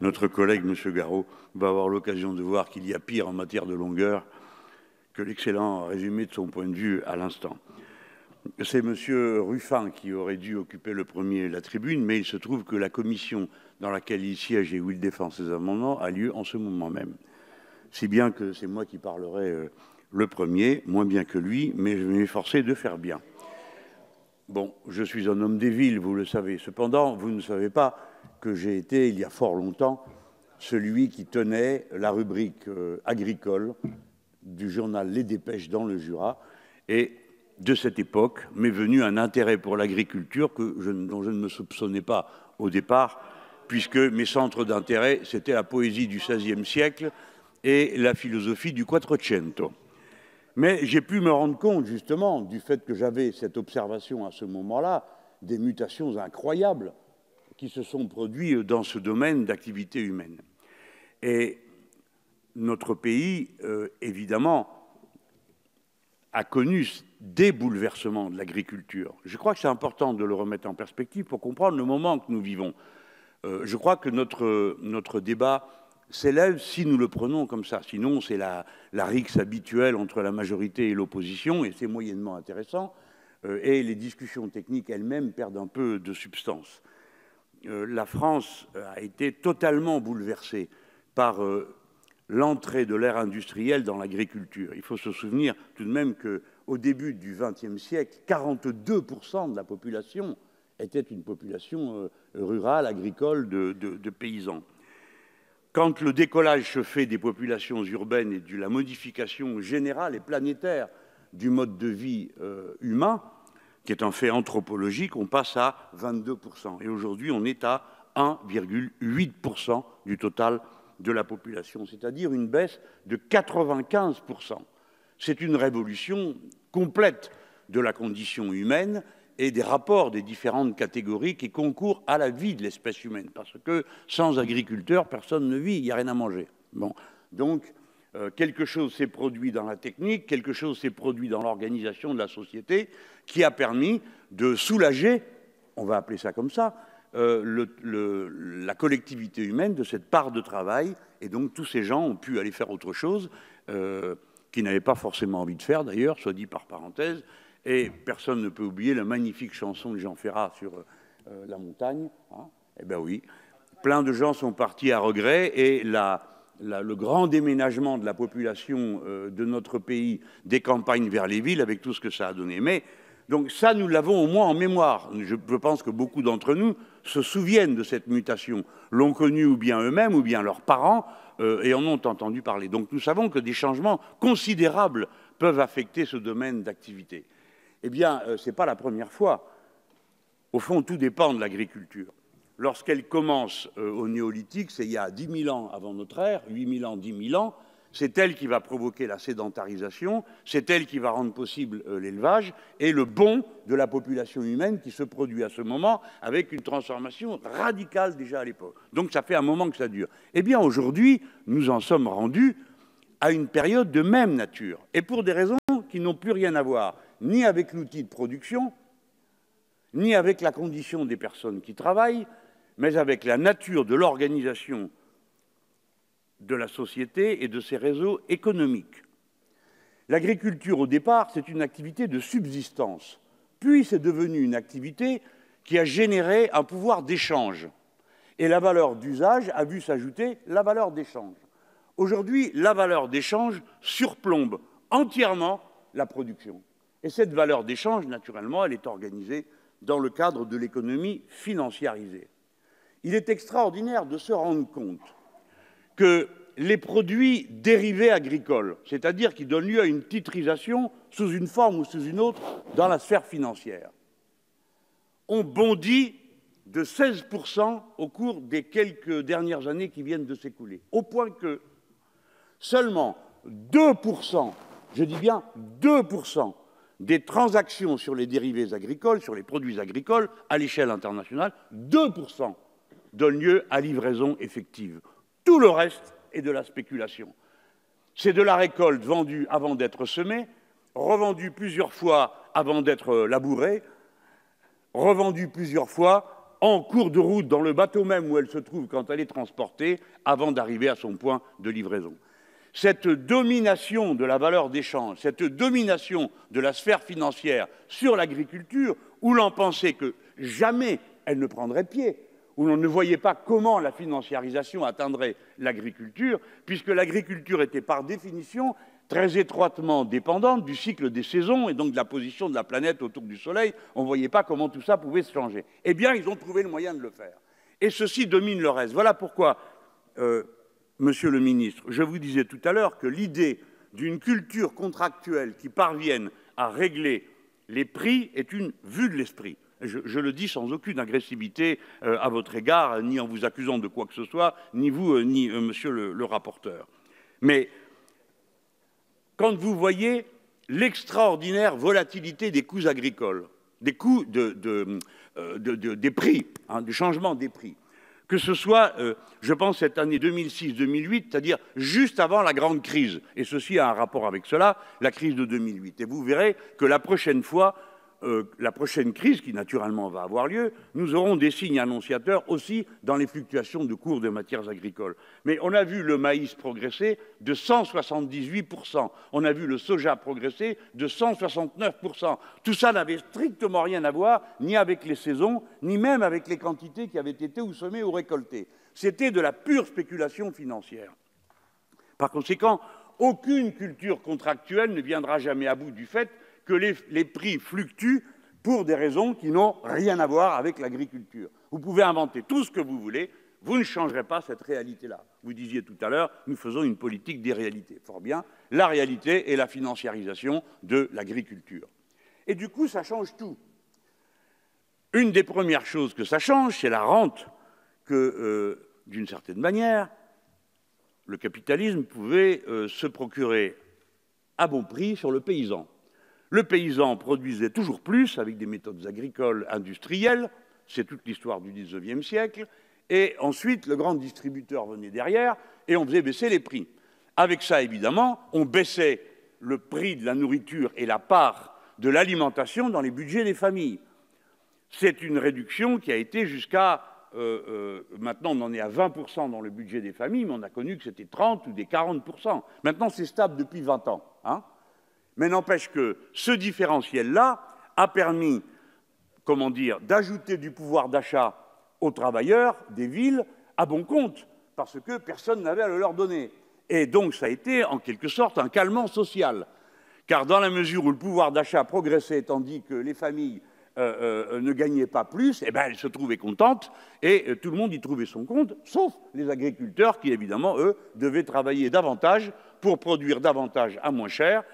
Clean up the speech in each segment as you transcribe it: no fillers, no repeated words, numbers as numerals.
notre collègue M. Garot va avoir l'occasion de voir qu'il y a pire en matière de longueur que l'excellent résumé de son point de vue à l'instant. C'est M. Ruffin qui aurait dû occuper le premier la tribune, mais il se trouve que la commission dans laquelle il siège et où il défend ses amendements a lieu en ce moment même. Si bien que c'est moi qui parlerai le premier, moins bien que lui, mais je vais m'efforcer de faire bien. Bon, je suis un homme des villes, vous le savez. Cependant, vous ne savez pas que j'ai été, il y a fort longtemps, celui qui tenait la rubrique agricole du journal Les Dépêches dans le Jura. Et de cette époque m'est venu un intérêt pour l'agriculture dont je ne me soupçonnais pas au départ, puisque mes centres d'intérêt, c'était la poésie du XVIe siècle et la philosophie du Quattrocento. Mais j'ai pu me rendre compte, justement, du fait que j'avais cette observation à ce moment-là, des mutations incroyables qui se sont produites dans ce domaine d'activité humaine. Et notre pays, évidemment, a connu des bouleversements de l'agriculture. Je crois que c'est important de le remettre en perspective pour comprendre le moment que nous vivons. Je crois que notre débat s'élève si nous le prenons comme ça. Sinon, c'est la rixe habituelle entre la majorité et l'opposition, et c'est moyennement intéressant. Et les discussions techniques elles-mêmes perdent un peu de substance. La France a été totalement bouleversée par l'entrée de l'ère industrielle dans l'agriculture. Il faut se souvenir tout de même qu'au début du XXe siècle, 42% de la population était une population rurale, agricole, de paysans. Quand le décollage se fait des populations urbaines et de la modification générale et planétaire du mode de vie humain, qui est un fait anthropologique, on passe à 22%. Et aujourd'hui, on est à 1,8% du total de la population, c'est-à-dire une baisse de 95%. C'est une révolution complète de la condition humaine et des rapports des différentes catégories qui concourent à la vie de l'espèce humaine, parce que sans agriculteurs, personne ne vit, il n'y a rien à manger. Bon. Donc, quelque chose s'est produit dans la technique, quelque chose s'est produit dans l'organisation de la société qui a permis de soulager, on va appeler ça comme ça, la collectivité humaine de cette part de travail, et donc tous ces gens ont pu aller faire autre chose, qu'ils n'avaient pas forcément envie de faire d'ailleurs, soit dit par parenthèse, et personne ne peut oublier la magnifique chanson de Jean Ferrat sur la montagne. Hein. Eh bien oui, plein de gens sont partis à regret, et le grand déménagement de la population de notre pays, des campagnes vers les villes, avec tout ce que ça a donné. Mais donc ça, nous l'avons au moins en mémoire. Je pense que beaucoup d'entre nous se souviennent de cette mutation, l'ont connue ou bien eux-mêmes, ou bien leurs parents, et en ont entendu parler. Donc nous savons que des changements considérables peuvent affecter ce domaine d'activité. Eh bien, ce n'est pas la première fois. Au fond, tout dépend de l'agriculture. Lorsqu'elle commence au néolithique, c'est il y a 10 000 ans avant notre ère, 8 000 ans, 10 000 ans, c'est elle qui va provoquer la sédentarisation, c'est elle qui va rendre possible l'élevage et le bond de la population humaine qui se produit à ce moment avec une transformation radicale déjà à l'époque. Donc ça fait un moment que ça dure. Eh bien aujourd'hui, nous en sommes rendus à une période de même nature, et pour des raisons qui n'ont plus rien à voir, ni avec l'outil de production, ni avec la condition des personnes qui travaillent, mais avec la nature de l'organisation de la société et de ses réseaux économiques. L'agriculture, au départ, c'est une activité de subsistance, puis c'est devenu une activité qui a généré un pouvoir d'échange. Et la valeur d'usage a vu s'ajouter la valeur d'échange. Aujourd'hui, la valeur d'échange surplombe entièrement la production. Et cette valeur d'échange, naturellement, elle est organisée dans le cadre de l'économie financiarisée. Il est extraordinaire de se rendre compte que les produits dérivés agricoles, c'est-à-dire qui donnent lieu à une titrisation sous une forme ou sous une autre dans la sphère financière, ont bondi de 16% au cours des quelques dernières années qui viennent de s'écouler, au point que seulement 2%, je dis bien 2%, des transactions sur les dérivés agricoles, sur les produits agricoles, à l'échelle internationale, 2% donnent lieu à livraison effective. Tout le reste est de la spéculation. C'est de la récolte vendue avant d'être semée, revendue plusieurs fois avant d'être labourée, revendue plusieurs fois en cours de route, dans le bateau même où elle se trouve quand elle est transportée, avant d'arriver à son point de livraison. Cette domination de la valeur d'échange, cette domination de la sphère financière sur l'agriculture, où l'on pensait que jamais elle ne prendrait pied, où l'on ne voyait pas comment la financiarisation atteindrait l'agriculture, puisque l'agriculture était par définition très étroitement dépendante du cycle des saisons et donc de la position de la planète autour du Soleil. On ne voyait pas comment tout ça pouvait se changer. Eh bien, ils ont trouvé le moyen de le faire. Et ceci domine le reste. Voilà pourquoi, Monsieur le ministre, je vous disais tout à l'heure que l'idée d'une culture contractuelle qui parvienne à régler les prix est une vue de l'esprit. Je le dis sans aucune agressivité à votre égard, ni en vous accusant de quoi que ce soit, ni vous, ni monsieur le rapporteur. Mais quand vous voyez l'extraordinaire volatilité des coûts agricoles, des coûts des prix, hein, du changement des prix, que ce soit, je pense, cette année 2006-2008, c'est-à-dire juste avant la grande crise, et ceci a un rapport avec cela, la crise de 2008. Et vous verrez que la prochaine fois, la prochaine crise, qui naturellement va avoir lieu, nous aurons des signes annonciateurs aussi dans les fluctuations de cours des matières agricoles. Mais on a vu le maïs progresser de 178%, on a vu le soja progresser de 169%. Tout ça n'avait strictement rien à voir, ni avec les saisons, ni même avec les quantités qui avaient été ou semées ou récoltées. C'était de la pure spéculation financière. Par conséquent, aucune culture contractuelle ne viendra jamais à bout du fait que les prix fluctuent pour des raisons qui n'ont rien à voir avec l'agriculture. Vous pouvez inventer tout ce que vous voulez, vous ne changerez pas cette réalité-là. Vous disiez tout à l'heure, nous faisons une politique des réalités. Fort bien, la réalité est la financiarisation de l'agriculture. Et du coup, ça change tout. Une des premières choses que ça change, c'est la rente que, d'une certaine manière, le capitalisme pouvait se procurer à bon prix sur le paysan. Le paysan produisait toujours plus avec des méthodes agricoles industrielles, c'est toute l'histoire du XIXe siècle, et ensuite le grand distributeur venait derrière et on faisait baisser les prix. Avec ça, évidemment, on baissait le prix de la nourriture et la part de l'alimentation dans les budgets des familles. C'est une réduction qui a été jusqu'à... maintenant, on en est à 20% dans le budget des familles, mais on a connu que c'était 30 ou des 40%. Maintenant, c'est stable depuis 20 ans. Hein. Mais n'empêche que ce différentiel-là a permis, comment dire, d'ajouter du pouvoir d'achat aux travailleurs des villes à bon compte, parce que personne n'avait à le leur donner. Et donc, ça a été, en quelque sorte, un calmant social. Car dans la mesure où le pouvoir d'achat progressait, tandis que les familles ne gagnaient pas plus, eh ben, elles se trouvaient contentes, et tout le monde y trouvait son compte, sauf les agriculteurs qui, évidemment, eux, devaient travailler davantage pour produire davantage à moins cher,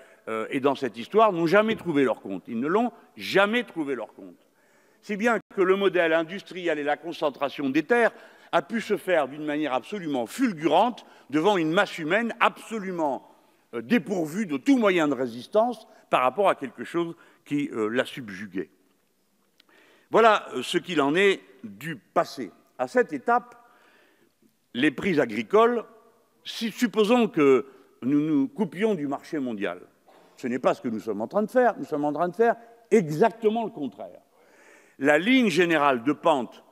et dans cette histoire, n'ont jamais trouvé leur compte. Ils ne l'ont jamais trouvé leur compte. Si bien que le modèle industriel et la concentration des terres a pu se faire d'une manière absolument fulgurante devant une masse humaine absolument dépourvue de tout moyen de résistance par rapport à quelque chose qui la subjuguait. Voilà ce qu'il en est du passé. À cette étape, les prix agricoles, supposons que nous nous coupions du marché mondial. Ce n'est pas ce que nous sommes en train de faire. Nous sommes en train de faire exactement le contraire. La ligne générale de pente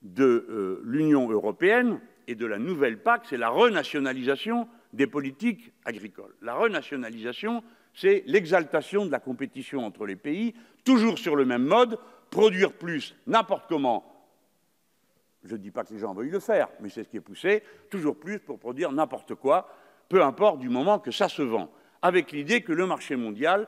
de l'Union européenne et de la nouvelle PAC, c'est la renationalisation des politiques agricoles. La renationalisation, c'est l'exaltation de la compétition entre les pays, toujours sur le même mode, produire plus n'importe comment. Je ne dis pas que les gens veuillent le faire, mais c'est ce qui est poussé, toujours plus pour produire n'importe quoi, peu importe du moment que ça se vend, avec l'idée que le marché mondial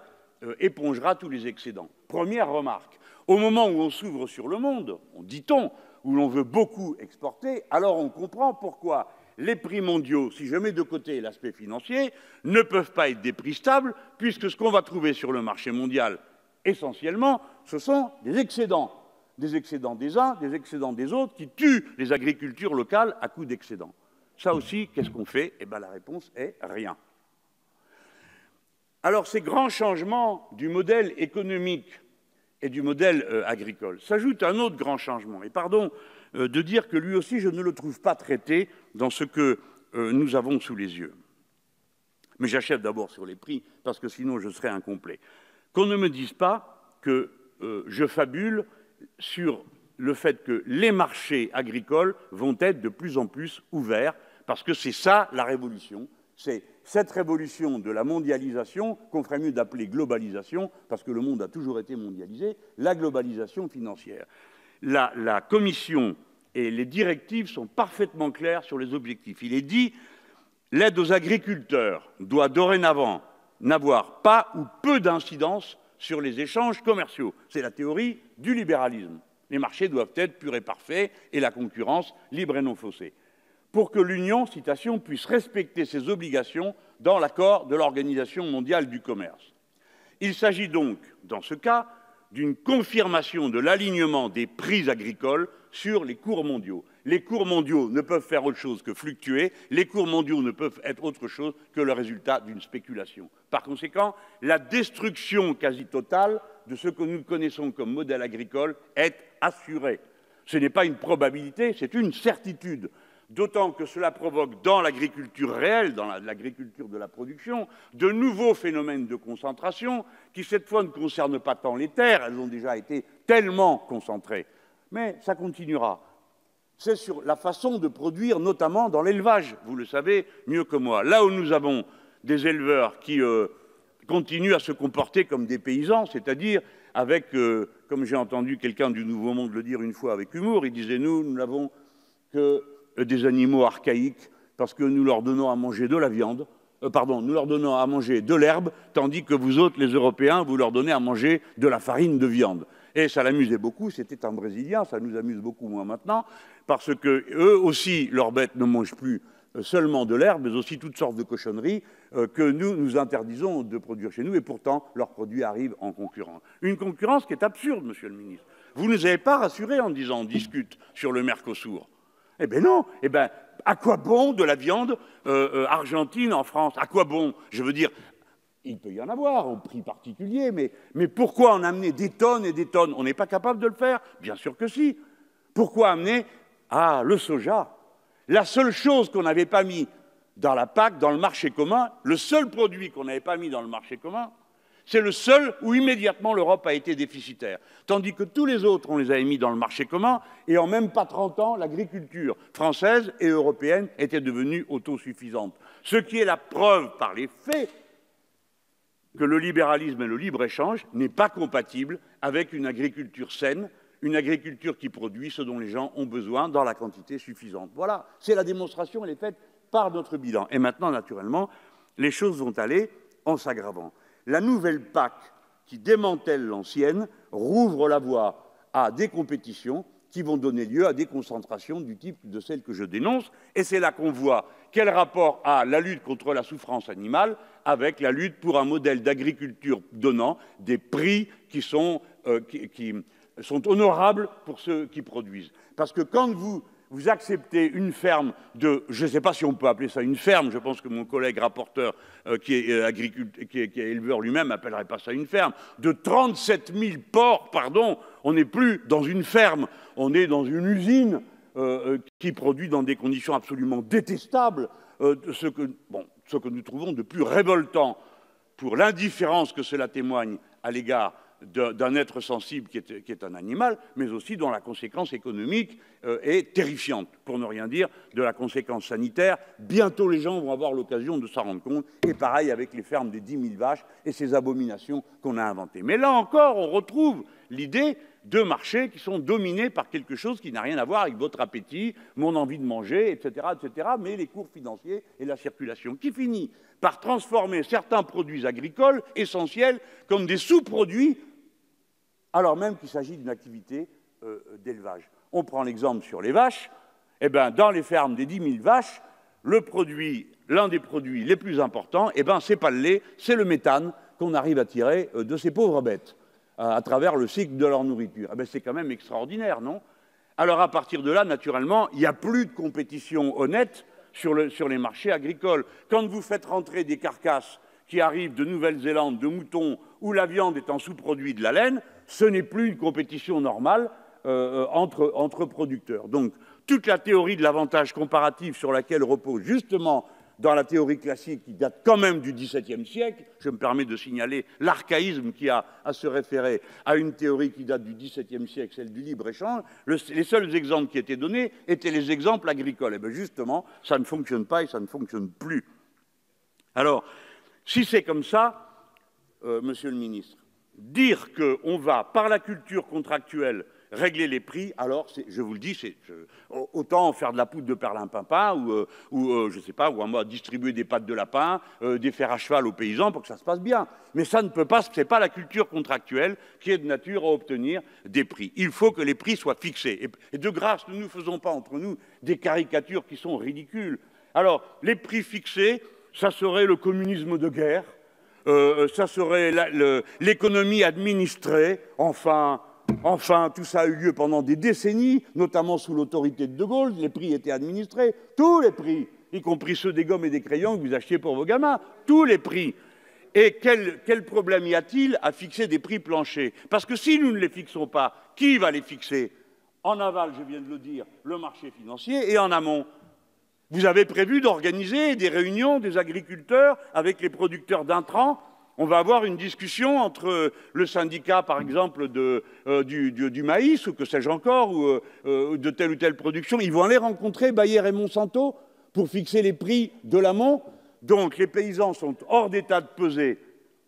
épongera tous les excédents. Première remarque, au moment où on s'ouvre sur le monde, dit-on, où l'on veut beaucoup exporter, alors on comprend pourquoi les prix mondiaux, si je mets de côté l'aspect financier, ne peuvent pas être des prix stables, puisque ce qu'on va trouver sur le marché mondial, essentiellement, ce sont des excédents des uns, des excédents des autres, qui tuent les agricultures locales à coup d'excédents. Ça aussi, qu'est-ce qu'on fait? Eh bien, la réponse est rien. Alors, ces grands changements du modèle économique et du modèle agricole s'ajoute un autre grand changement. Et pardon de dire que lui aussi, je ne le trouve pas traité dans ce que nous avons sous les yeux. Mais j'achève d'abord sur les prix, parce que sinon je serais incomplet. Qu'on ne me dise pas que je fabule sur le fait que les marchés agricoles vont être de plus en plus ouverts, parce que c'est ça la révolution. C'est cette révolution de la mondialisation, qu'on ferait mieux d'appeler globalisation, parce que le monde a toujours été mondialisé, la globalisation financière. La Commission et les directives sont parfaitement claires sur les objectifs. Il est dit, l'aide aux agriculteurs doit dorénavant n'avoir pas ou peu d'incidence sur les échanges commerciaux. C'est la théorie du libéralisme. Les marchés doivent être purs et parfaits et la concurrence libre et non faussée. Pour que l'Union, citation, puisse respecter ses obligations dans l'accord de l'Organisation mondiale du commerce. Il s'agit donc, dans ce cas, d'une confirmation de l'alignement des prix agricoles sur les cours mondiaux. Les cours mondiaux ne peuvent faire autre chose que fluctuer, les cours mondiaux ne peuvent être autre chose que le résultat d'une spéculation. Par conséquent, la destruction quasi totale de ce que nous connaissons comme modèle agricole est assurée. Ce n'est pas une probabilité, c'est une certitude. D'autant que cela provoque dans l'agriculture réelle, dans l'agriculture de la production, de nouveaux phénomènes de concentration qui, cette fois, ne concernent pas tant les terres, elles ont déjà été tellement concentrées, mais ça continuera. C'est sur la façon de produire, notamment dans l'élevage, vous le savez mieux que moi. Là où nous avons des éleveurs qui continuent à se comporter comme des paysans, c'est-à-dire avec, comme j'ai entendu quelqu'un du Nouveau Monde le dire une fois avec humour, il disait « nous n'avons que des animaux archaïques parce que nous leur donnons à manger de la viande, nous leur donnons à manger de l'herbe, tandis que vous autres, les Européens, vous leur donnez à manger de la farine de viande. » Et ça l'amusait beaucoup, c'était un Brésilien, ça nous amuse beaucoup moins maintenant, parce que eux aussi, leurs bêtes ne mangent plus seulement de l'herbe, mais aussi toutes sortes de cochonneries que nous interdisons de produire chez nous, et pourtant leurs produits arrivent en concurrence. Une concurrence qui est absurde, Monsieur le Ministre. Vous ne nous avez pas rassurés en disant on discute sur le Mercosur. Eh bien non, eh bien, à quoi bon de la viande argentine en France? À quoi bon? Je veux dire, il peut y en avoir au prix particulier, mais pourquoi en amener des tonnes et des tonnes? On n'est pas capable de le faire? Bien sûr que si. Pourquoi amener le soja? La seule chose qu'on n'avait pas mis dans la PAC, dans le marché commun, le seul produit qu'on n'avait pas mis dans le marché commun, c'est le seul où immédiatement l'Europe a été déficitaire. Tandis que tous les autres, on les avait mis dans le marché commun, et en même pas 30 ans, l'agriculture française et européenne était devenue autosuffisante. Ce qui est la preuve par les faits que le libéralisme et le libre-échange n'est pas compatible avec une agriculture saine, une agriculture qui produit ce dont les gens ont besoin dans la quantité suffisante. Voilà, c'est la démonstration, elle est faite par notre bilan. Et maintenant, naturellement, les choses vont aller en s'aggravant. La nouvelle PAC, qui démantèle l'ancienne, rouvre la voie à des compétitions qui vont donner lieu à des concentrations du type de celles que je dénonce. Et c'est là qu'on voit quel rapport a la lutte contre la souffrance animale avec la lutte pour un modèle d'agriculture donnant des prix qui sont honorables pour ceux qui produisent. Parce que quand vous acceptez une ferme de, je ne sais pas si on peut appeler ça une ferme, je pense que mon collègue rapporteur qui est éleveur lui-même n'appellerait pas ça une ferme, de 37 000 porcs, pardon, on n'est plus dans une ferme, on est dans une usine qui produit dans des conditions absolument détestables ce que nous trouvons de plus révoltant pour l'indifférence que cela témoigne à l'égard d'un être sensible qui est un animal, mais aussi dont la conséquence économique est terrifiante, pour ne rien dire de la conséquence sanitaire. Bientôt, les gens vont avoir l'occasion de s'en rendre compte, et pareil avec les fermes des 10 000 vaches et ces abominations qu'on a inventées. Mais là encore, on retrouve l'idée de marchés qui sont dominés par quelque chose qui n'a rien à voir avec votre appétit, mon envie de manger, etc., mais les cours financiers et la circulation, qui finit par transformer certains produits agricoles essentiels comme des sous-produits, alors même qu'il s'agit d'une activité d'élevage. On prend l'exemple sur les vaches. Eh bien, dans les fermes des 10 000 vaches, l'un des produits les plus importants, eh bien, c'est pas le lait, c'est le méthane qu'on arrive à tirer de ces pauvres bêtes à travers le cycle de leur nourriture. Eh bien, c'est quand même extraordinaire, non? Alors, à partir de là, naturellement, il n'y a plus de compétition honnête sur les marchés agricoles. Quand vous faites rentrer des carcasses qui arrivent de Nouvelle-Zélande, de moutons, où la viande est en sous-produit de la laine, ce n'est plus une compétition normale entre producteurs. Donc, toute la théorie de l'avantage comparatif sur laquelle repose justement dans la théorie classique qui date quand même du XVIIe siècle. Je me permets de signaler l'archaïsme qui a à se référer à une théorie qui date du XVIIe siècle, celle du libre-échange. Les seuls exemples qui étaient donnés étaient les exemples agricoles. Et bien justement, ça ne fonctionne pas et ça ne fonctionne plus. Alors, si c'est comme ça, Monsieur le ministre, dire qu'on va, par la culture contractuelle, régler les prix, alors, je vous le dis, autant faire de la poudre de perlimpinpin ou je ne sais pas, ou distribuer des pâtes de lapin, des fers à cheval aux paysans pour que ça se passe bien. Mais ça ne peut pas, ce n'est pas la culture contractuelle qui est de nature à obtenir des prix. Il faut que les prix soient fixés. Et de grâce, nous ne faisons pas entre nous des caricatures qui sont ridicules. Alors, les prix fixés, ça serait le communisme de guerre, ça serait l'économie administrée, enfin, tout ça a eu lieu pendant des décennies, notamment sous l'autorité de De Gaulle, les prix étaient administrés, tous les prix, y compris ceux des gommes et des crayons que vous achetiez pour vos gamins, tous les prix. Et quel problème y a-t-il à fixer des prix planchers? Parce que si nous ne les fixons pas, qui va les fixer? En aval, je viens de le dire, le marché financier, et en amont, vous avez prévu d'organiser des réunions des agriculteurs avec les producteurs d'intrants. On va avoir une discussion entre le syndicat, par exemple, du maïs, ou que sais-je encore, ou de telle ou telle production. Ils vont aller rencontrer Bayer et Monsanto pour fixer les prix de l'amont. Donc les paysans sont hors d'état de peser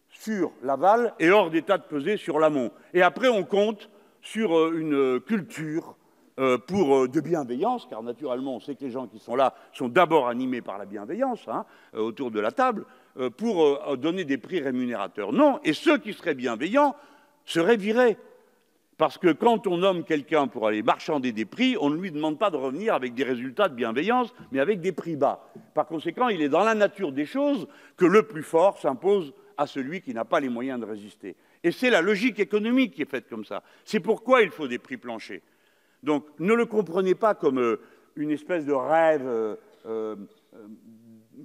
sur l'aval et hors d'état de peser sur l'amont. Et après, on compte sur une culture de bienveillance, car naturellement, on sait que les gens qui sont là sont d'abord animés par la bienveillance, autour de la table, pour donner des prix rémunérateurs. Non, et ceux qui seraient bienveillants seraient virés. Parce que quand on nomme quelqu'un pour aller marchander des prix, on ne lui demande pas de revenir avec des résultats de bienveillance, mais avec des prix bas. Par conséquent, il est dans la nature des choses que le plus fort s'impose à celui qui n'a pas les moyens de résister. Et c'est la logique économique qui est faite comme ça. C'est pourquoi il faut des prix planchers. Donc, ne le comprenez pas comme une espèce de rêve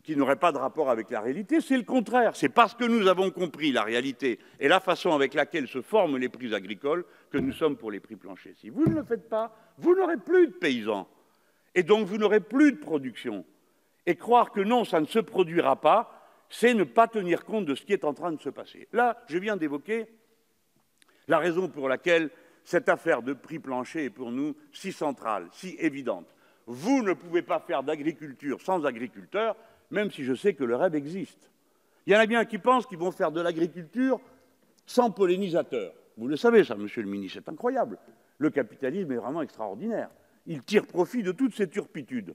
qui n'aurait pas de rapport avec la réalité, c'est le contraire. C'est parce que nous avons compris la réalité et la façon avec laquelle se forment les prix agricoles que nous sommes pour les prix planchers. Si vous ne le faites pas, vous n'aurez plus de paysans. Et donc, vous n'aurez plus de production. Et croire que non, ça ne se produira pas, c'est ne pas tenir compte de ce qui est en train de se passer. Là, je viens d'évoquer la raison pour laquelle cette affaire de prix plancher est pour nous si centrale, si évidente. Vous ne pouvez pas faire d'agriculture sans agriculteurs, même si je sais que le rêve existe. Il y en a bien qui pensent qu'ils vont faire de l'agriculture sans pollinisateurs. Vous le savez, ça, monsieur le ministre, c'est incroyable. Le capitalisme est vraiment extraordinaire. Il tire profit de toutes ces turpitudes.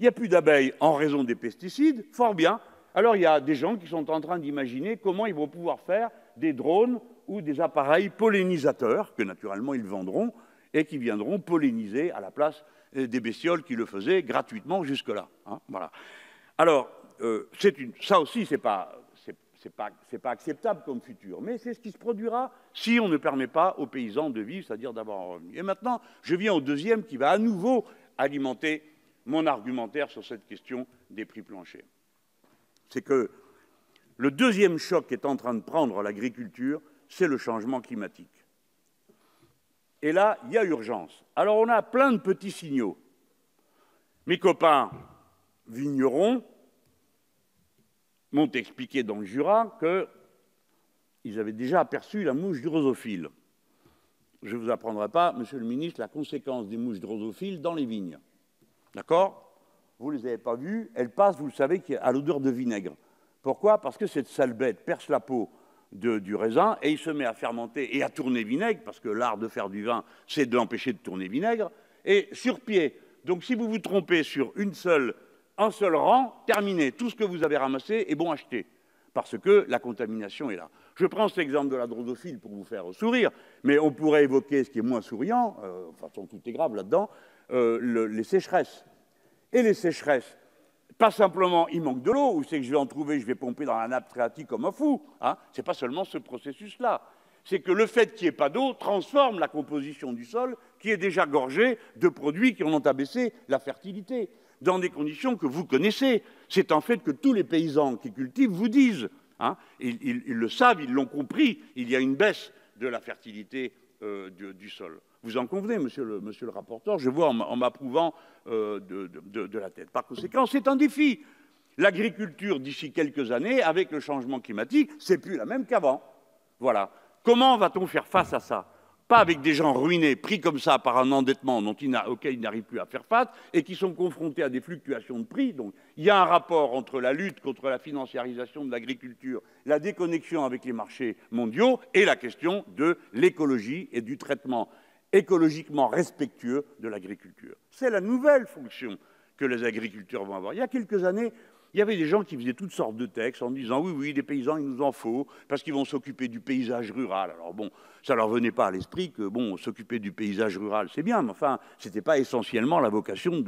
Il n'y a plus d'abeilles en raison des pesticides, fort bien. Alors il y a des gens qui sont en train d'imaginer comment ils vont pouvoir faire des drones ou des appareils pollinisateurs, que naturellement ils vendront, et qui viendront polliniser à la place des bestioles qui le faisaient gratuitement jusque-là. Voilà. Alors, ça aussi, c'est pas acceptable comme futur, mais c'est ce qui se produira si on ne permet pas aux paysans de vivre, c'est-à-dire d'avoir un revenu. Et maintenant, je viens au deuxième qui va à nouveau alimenter mon argumentaire sur cette question des prix planchers. C'est que le deuxième choc qu'est en train de prendre l'agriculture, c'est le changement climatique. Et là, il y a urgence. Alors, on a plein de petits signaux. Mes copains vignerons m'ont expliqué dans le Jura qu'ils avaient déjà aperçu la mouche drosophile. Je ne vous apprendrai pas, monsieur le ministre, la conséquence des mouches drosophiles dans les vignes. D'accord? Vous ne les avez pas vues, elles passent, vous le savez, à l'odeur de vinaigre. Pourquoi? Parce que cette sale bête perce la peau du raisin et il se met à fermenter et à tourner vinaigre, parce que l'art de faire du vin, c'est de l'empêcher de tourner vinaigre, et sur pied. Donc si vous vous trompez sur un seul rang, terminé. Tout ce que vous avez ramassé est bon à acheter, parce que la contamination est là. Je prends cet exemple de la drosophile pour vous faire sourire, mais on pourrait évoquer ce qui est moins souriant, de toute façon tout est grave là-dedans, les sécheresses. Et les sécheresses, pas simplement il manque de l'eau, ou c'est que je vais en trouver, je vais pomper dans la nappe phréatique comme un fou. C'est pas seulement ce processus-là. C'est que le fait qu'il n'y ait pas d'eau transforme la composition du sol, qui est déjà gorgée de produits qui en ont abaissé la fertilité, dans des conditions que vous connaissez. C'est en fait que tous les paysans qui cultivent vous disent. Ils le savent, ils l'ont compris, il y a une baisse de la fertilité du sol. Vous en convenez, monsieur le rapporteur, je vois en m'approuvant de la tête. Par conséquent, c'est un défi. L'agriculture, d'ici quelques années, avec le changement climatique, c'est plus la même qu'avant. Voilà. Comment va-t-on faire face à ça? Pas avec des gens ruinés, pris comme ça par un endettement auquel ils n'arrivent plus à faire face et qui sont confrontés à des fluctuations de prix. Donc, il y a un rapport entre la lutte contre la financiarisation de l'agriculture, la déconnexion avec les marchés mondiaux et la question de l'écologie et du traitement écologiquement respectueux de l'agriculture. C'est la nouvelle fonction que les agriculteurs vont avoir. Il y a quelques années, il y avait des gens qui faisaient toutes sortes de textes en disant « oui, oui, des paysans, il nous en faut, parce qu'ils vont s'occuper du paysage rural ». Alors bon, ça ne leur venait pas à l'esprit que, bon, s'occuper du paysage rural, c'est bien, mais enfin, ce n'était pas essentiellement la vocation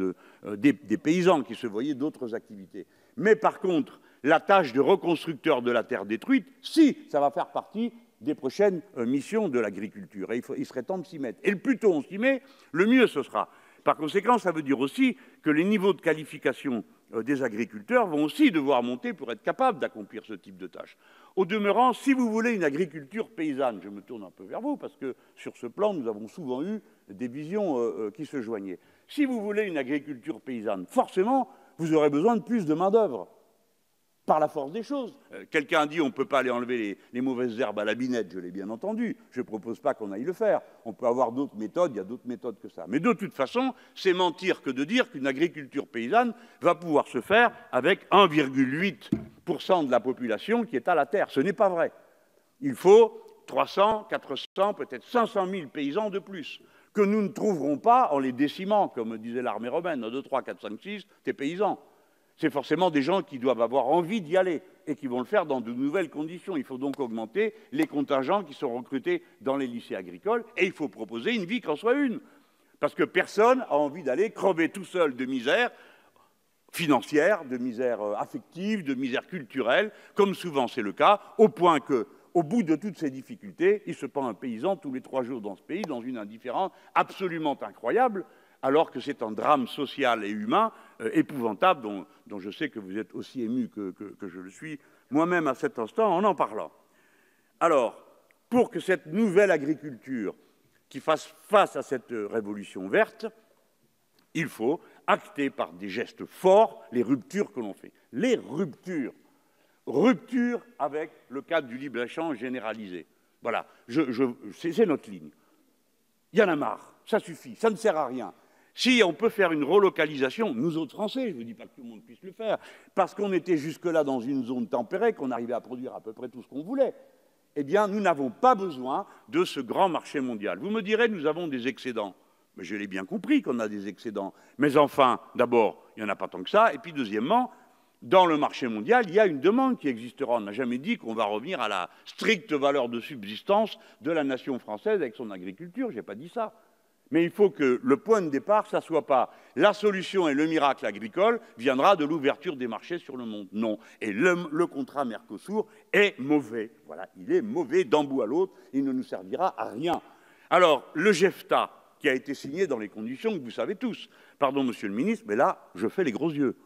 des paysans qui se voyaient d'autres activités. Mais par contre, la tâche de reconstructeur de la terre détruite, si, ça va faire partie des prochaines missions de l'agriculture. Et il serait temps de s'y mettre. Et le plus tôt on s'y met, le mieux ce sera. Par conséquent, ça veut dire aussi que les niveaux de qualification des agriculteurs vont aussi devoir monter pour être capables d'accomplir ce type de tâches. Au demeurant, si vous voulez une agriculture paysanne, je me tourne un peu vers vous, parce que sur ce plan, nous avons souvent eu des visions qui se joignaient. Si vous voulez une agriculture paysanne, forcément, vous aurez besoin de plus de main-d'œuvre. Par la force des choses. Quelqu'un a dit on ne peut pas aller enlever les mauvaises herbes à la binette, je l'ai bien entendu. Je ne propose pas qu'on aille le faire. On peut avoir d'autres méthodes, il y a d'autres méthodes que ça. Mais de toute façon, c'est mentir que de dire qu'une agriculture paysanne va pouvoir se faire avec 1,8% de la population qui est à la terre. Ce n'est pas vrai. Il faut 300, 400, peut-être 500 000 paysans de plus, que nous ne trouverons pas en les décimant, comme disait l'armée romaine, 1, 2, 3, 4, 5, 6, t'es paysan. C'est forcément des gens qui doivent avoir envie d'y aller et qui vont le faire dans de nouvelles conditions. Il faut donc augmenter les contingents qui sont recrutés dans les lycées agricoles et il faut proposer une vie qui en soit une. Parce que personne n'a envie d'aller crever tout seul de misère financière, de misère affective, de misère culturelle, comme souvent c'est le cas, au point que, au bout de toutes ces difficultés, il se prend un paysan tous les 3 jours dans ce pays, dans une indifférence absolument incroyable, alors que c'est un drame social et humain épouvantable, dont je sais que vous êtes aussi ému que je le suis moi-même à cet instant en parlant. Alors, pour que cette nouvelle agriculture qui fasse face à cette révolution verte, il faut acter par des gestes forts les ruptures que l'on fait. Les ruptures. Rupture avec le cadre du libre-échange généralisé. Voilà, c'est notre ligne. Il y en a marre, ça suffit, ça ne sert à rien. Si on peut faire une relocalisation, nous autres Français, je ne dis pas que tout le monde puisse le faire, parce qu'on était jusque-là dans une zone tempérée, qu'on arrivait à produire à peu près tout ce qu'on voulait, eh bien, nous n'avons pas besoin de ce grand marché mondial. Vous me direz, nous avons des excédents. Mais je l'ai bien compris qu'on a des excédents. Mais enfin, d'abord, il n'y en a pas tant que ça. Et puis, deuxièmement, dans le marché mondial, il y a une demande qui existera. On n'a jamais dit qu'on va revenir à la stricte valeur de subsistance de la nation française avec son agriculture. Je n'ai pas dit ça. Mais il faut que le point de départ, ça ne soit pas la solution et le miracle agricole viendra de l'ouverture des marchés sur le monde. Non. Et le contrat Mercosur est mauvais. Voilà, il est mauvais d'un bout à l'autre. Il ne nous servira à rien. Alors, le JEFTA, qui a été signé dans les conditions que vous savez tous. Pardon, monsieur le ministre, mais là, je fais les gros yeux.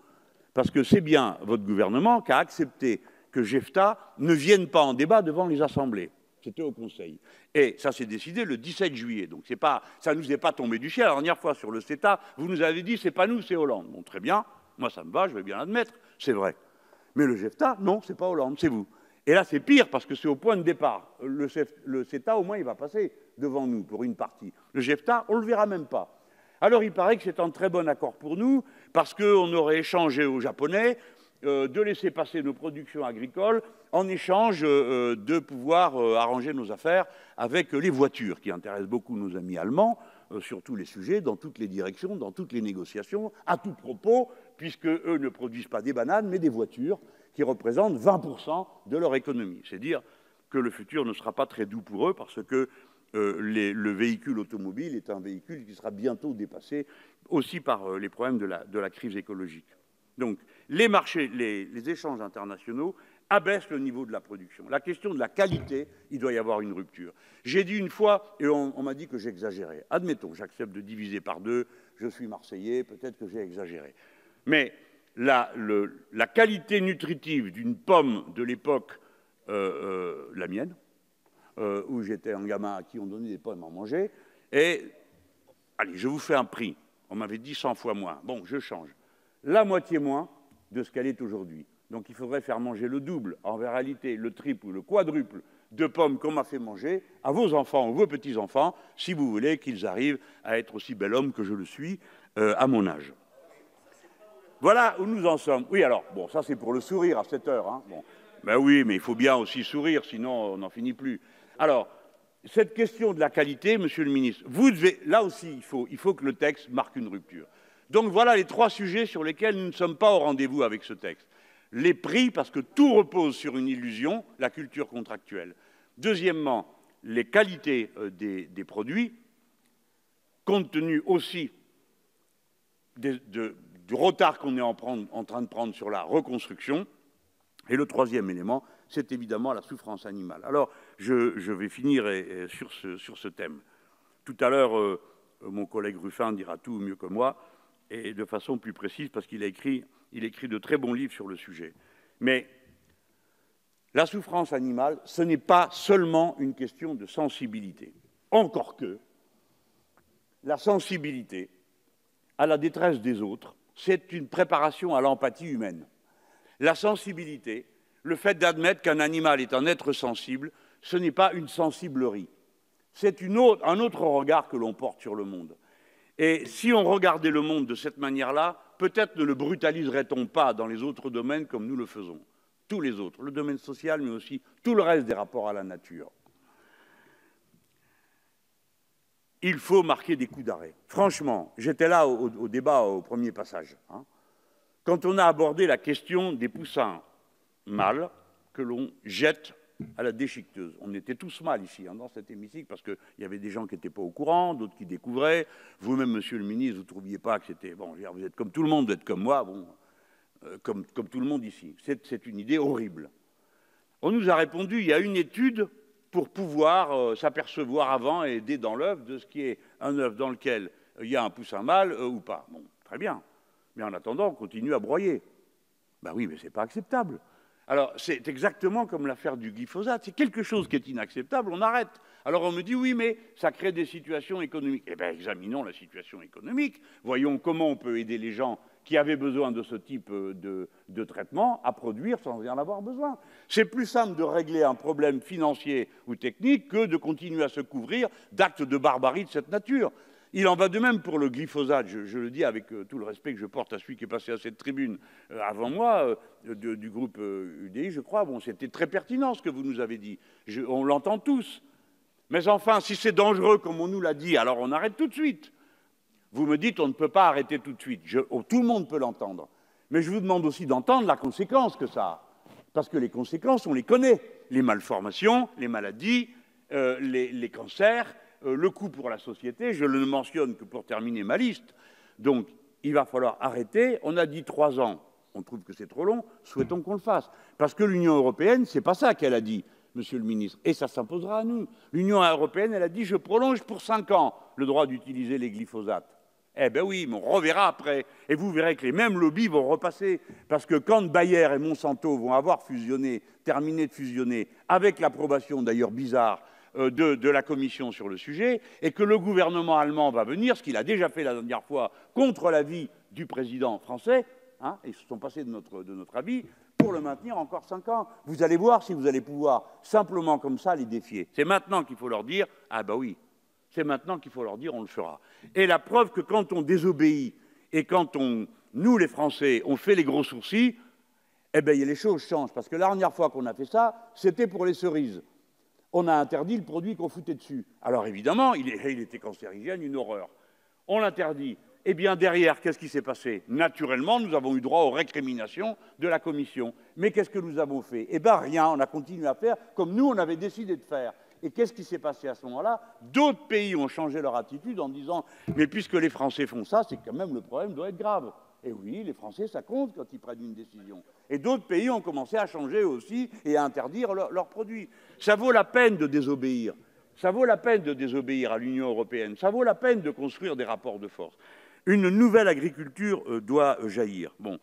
Parce que c'est bien votre gouvernement qui a accepté que JEFTA ne vienne pas en débat devant les assemblées. C'était au Conseil. Et ça s'est décidé le 17 juillet. Donc ça ne nous est pas tombé du ciel. La dernière fois sur le CETA, vous nous avez dit c'est pas nous, c'est Hollande. Bon, très bien, moi ça me va, je vais bien l'admettre, c'est vrai. Mais le JEFTA, non, c'est pas Hollande, c'est vous. Et là c'est pire parce que c'est au point de départ. Le CETA, au moins, il va passer devant nous pour une partie. Le JEFTA, on ne le verra même pas. Alors il paraît que c'est un très bon accord pour nous parce qu'on aurait échangé aux Japonais de laisser passer nos productions agricoles en échange de pouvoir arranger nos affaires avec les voitures, qui intéressent beaucoup nos amis allemands, sur tous les sujets, dans toutes les directions, dans toutes les négociations, à tout propos, puisque eux ne produisent pas des bananes, mais des voitures qui représentent 20% de leur économie. C'est dire que le futur ne sera pas très doux pour eux, parce que le véhicule automobile est un véhicule qui sera bientôt dépassé aussi par les problèmes de la crise écologique. Donc, les marchés, les échanges internationaux abaissent le niveau de la production. La question de la qualité, il doit y avoir une rupture. J'ai dit une fois, et on m'a dit que j'exagérais. Admettons, j'accepte de diviser par 2, je suis Marseillais, peut-être que j'ai exagéré. Mais la qualité nutritive d'une pomme de l'époque, la mienne, où j'étais un gamin à qui on donnait des pommes à manger, et, allez, je vous fais un prix. On m'avait dit 100 fois moins. Bon, je change. La moitié moins de ce qu'elle est aujourd'hui. Donc il faudrait faire manger le double, en réalité le triple ou le quadruple de pommes qu'on m'a fait manger à vos enfants ou vos petits-enfants, si vous voulez qu'ils arrivent à être aussi bel homme que je le suis à mon âge. Voilà où nous en sommes. Oui, alors, bon, ça c'est pour le sourire à cette heure. Hein. Bon. Ben oui, mais il faut bien aussi sourire, sinon on n'en finit plus. Alors, cette question de la qualité, Monsieur le ministre, vous devez, là aussi, il faut que le texte marque une rupture. Donc voilà les 3 sujets sur lesquels nous ne sommes pas au rendez-vous avec ce texte. Les prix, parce que tout repose sur une illusion, la culture contractuelle. Deuxièmement, les qualités des produits, compte tenu aussi du retard qu'on est en train de prendre sur la reconstruction. Et le troisième élément, c'est évidemment la souffrance animale. Alors, je vais finir sur ce thème. Tout à l'heure, mon collègue Ruffin dira tout mieux que moi, et de façon plus précise, parce qu'il écrit de très bons livres sur le sujet. Mais la souffrance animale, ce n'est pas seulement une question de sensibilité. Encore que la sensibilité à la détresse des autres, c'est une préparation à l'empathie humaine. La sensibilité, le fait d'admettre qu'un animal est un être sensible, ce n'est pas une sensiblerie. C'est un autre regard que l'on porte sur le monde. Et si on regardait le monde de cette manière-là, peut-être ne le brutaliserait-on pas dans les autres domaines comme nous le faisons. Tous les autres, le domaine social, mais aussi tout le reste des rapports à la nature. Il faut marquer des coups d'arrêt. Franchement, j'étais là au débat, au premier passage. Hein. Quand on a abordé la question des poussins mâles que l'on jette à la déchiqueteuse. On était tous mal ici, hein, dans cet hémicycle, parce qu'il y avait des gens qui n'étaient pas au courant, d'autres qui découvraient. Vous-même, monsieur le ministre, vous ne trouviez pas que c'était... Bon, vous êtes comme tout le monde, vous êtes comme moi, bon, comme tout le monde ici. C'est une idée horrible. On nous a répondu, il y a une étude pour pouvoir s'apercevoir avant et aider dans l'œuf de ce qui est un œuf dans lequel il y a un poussin mâle ou pas. Bon, très bien. Mais en attendant, on continue à broyer. Ben oui, mais ce n'est pas acceptable. Alors, c'est exactement comme l'affaire du glyphosate. C'est quelque chose qui est inacceptable, on arrête. Alors on me dit, oui, mais ça crée des situations économiques. Eh bien, examinons la situation économique. Voyons comment on peut aider les gens qui avaient besoin de ce type de traitement à produire sans en avoir besoin. C'est plus simple de régler un problème financier ou technique que de continuer à se couvrir d'actes de barbarie de cette nature. Il en va de même pour le glyphosate, je le dis avec tout le respect que je porte à celui qui est passé à cette tribune avant moi, du groupe UDI, je crois. Bon, c'était très pertinent ce que vous nous avez dit, on l'entend tous. Mais enfin, si c'est dangereux comme on nous l'a dit, alors on arrête tout de suite. Vous me dites on ne peut pas arrêter tout de suite, tout le monde peut l'entendre. Mais je vous demande aussi d'entendre la conséquence que ça a. Parce que les conséquences, on les connaît. Les malformations, les maladies, les cancers, le coût pour la société, je ne mentionne que pour terminer ma liste. Donc, il va falloir arrêter. On a dit 3 ans. On trouve que c'est trop long. Souhaitons qu'on le fasse. Parce que l'Union européenne, c'est pas ça qu'elle a dit, monsieur le ministre. Et ça s'imposera à nous. L'Union européenne, elle a dit, je prolonge pour 5 ans le droit d'utiliser les glyphosates. Eh bien oui, mais on reverra après. Et vous verrez que les mêmes lobbies vont repasser. Parce que quand Bayer et Monsanto vont avoir fusionné, terminé de fusionner, avec l'approbation d'ailleurs bizarre de la Commission sur le sujet, et que le gouvernement allemand va venir, ce qu'il a déjà fait la dernière fois, contre l'avis du président français, hein, ils se sont passés de notre avis, pour le maintenir encore 5 ans. Vous allez voir si vous allez pouvoir simplement comme ça les défier. C'est maintenant qu'il faut leur dire, ah ben oui, c'est maintenant qu'il faut leur dire, on le fera. Et la preuve que quand on désobéit, et quand nous les Français, on fait les gros sourcils, eh bien les choses changent. Parce que la dernière fois qu'on a fait ça, c'était pour les cerises. On a interdit le produit qu'on foutait dessus. Alors évidemment, il était cancérigène, une horreur. On l'interdit. Eh bien derrière, qu'est-ce qui s'est passé? Naturellement, nous avons eu droit aux récriminations de la Commission. Mais qu'est-ce que nous avons fait? Eh bien rien, on a continué à faire comme nous, on avait décidé de faire. Et qu'est-ce qui s'est passé à ce moment-là? D'autres pays ont changé leur attitude en disant « Mais puisque les Français font ça, c'est quand même le problème doit être grave. » Et oui, les Français, ça compte quand ils prennent une décision. Et d'autres pays ont commencé à changer aussi et à interdire leurs produits. Ça vaut la peine de désobéir. Ça vaut la peine de désobéir à l'Union européenne. Ça vaut la peine de construire des rapports de force. Une nouvelle agriculture doit jaillir. Bon,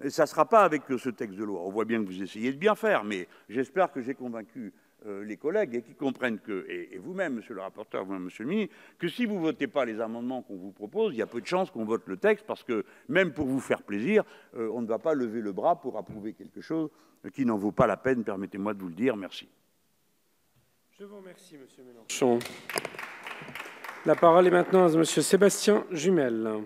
ça ne sera pas avec ce texte de loi. On voit bien que vous essayez de bien faire, mais j'espère que j'ai convaincu les collègues et qu'ils comprennent que, et vous-même, monsieur le rapporteur, vous-même, monsieur le ministre, que si vous ne votez pas les amendements qu'on vous propose, il y a peu de chances qu'on vote le texte, parce que même pour vous faire plaisir, on ne va pas lever le bras pour approuver quelque chose qui n'en vaut pas la peine, permettez-moi de vous le dire. Merci. Je vous remercie, monsieur Mélenchon. La parole est maintenant à monsieur Sébastien Jumel.